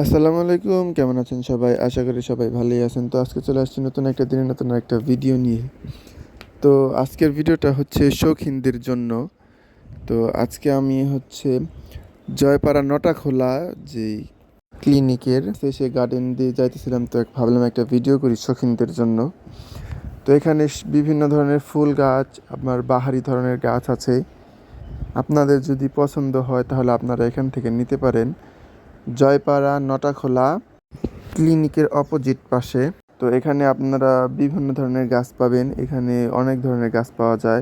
আসসালামু আলাইকুম, কেমন আছেন সবাই? আশা করি সবাই ভালোই আছেন। তো আজকে চলে আসছি নতুন একটা দিনে নতুন একটা ভিডিও নিয়ে। তো আজকের ভিডিওটা হচ্ছে শৌখিনদের জন্য। তো আজকে আমি হচ্ছে জয়পাড়া নটাখোলা যেই ক্লিনিকের সে গার্ডেন দিয়ে যাইতেছিলাম, তো ভাবলাম একটা ভিডিও করি শৌখিনদের জন্য। তো এখানে বিভিন্ন ধরনের ফুল গাছ, আপনার বাহারি ধরনের গাছ আছে। আপনাদের যদি পছন্দ হয় তাহলে আপনারা এখান থেকে নিতে পারেন। জয়পাড়া নটাখোলা ক্লিনিকের অপোজিট পাশে। তো এখানে আপনারা বিভিন্ন ধরনের গাছ পাবেন। এখানে অনেক ধরনের গাছ পাওয়া যায়।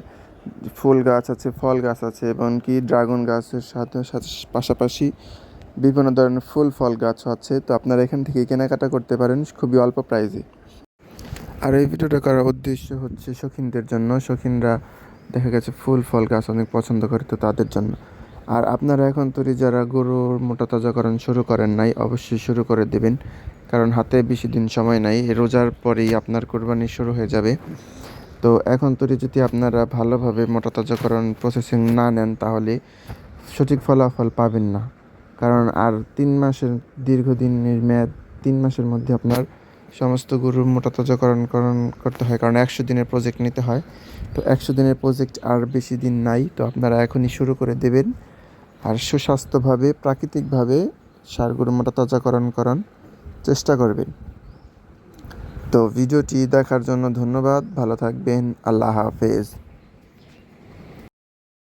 ফুল গাছ আছে, ফল গাছ আছে, এবং কি ড্রাগন গাছের সাথে সাথে পাশাপাশি বিভিন্ন ধরনের ফুল ফল গাছও আছে। তো আপনারা এখান থেকে কেনাকাটা করতে পারেন খুবই অল্প প্রাইসে। আর এই ভিডিওটা করার উদ্দেশ্য হচ্ছে শৌখিনদের জন্য। শৌখিনরা দেখা গেছে ফুল ফল গাছ অনেক পছন্দ করে, তো তাদের জন্য। আর আপনারা এখন তৈরি যারা গরুর মোটা তাজাকরণ শুরু করেন নাই, অবশ্যই শুরু করে দেবেন, কারণ হাতে বেশি দিন সময় নাই। রোজার পরেই আপনার কোরবানি শুরু হয়ে যাবে। তো এখন তৈরি যদি আপনারা ভালোভাবে মোটা তাজাকরণ প্রসেসিং না নেন তাহলে সঠিক ফলাফল পাবেন না। কারণ আর 3 মাসের দীর্ঘদিনের মেয়াদ, 3 মাসের মধ্যে আপনার সমস্ত গরুর মোটা তাজাকরণ করতে হয়, কারণ 100 দিনের প্রজেক্ট নিতে হয়। তো 100 দিনের প্রজেক্ট আর বেশি দিন নাই, তো আপনারা এখনই শুরু করে দেবেন। আর সুস্বাস্থ্যভাবে প্রাকৃতিকভাবে ষাঁড় গরুর মোটা তাজাকরণ করার চেষ্টা করবেন। তো ভিডিওটি দেখার জন্য ধন্যবাদ। ভালো থাকবেন। আল্লাহ হাফেজ।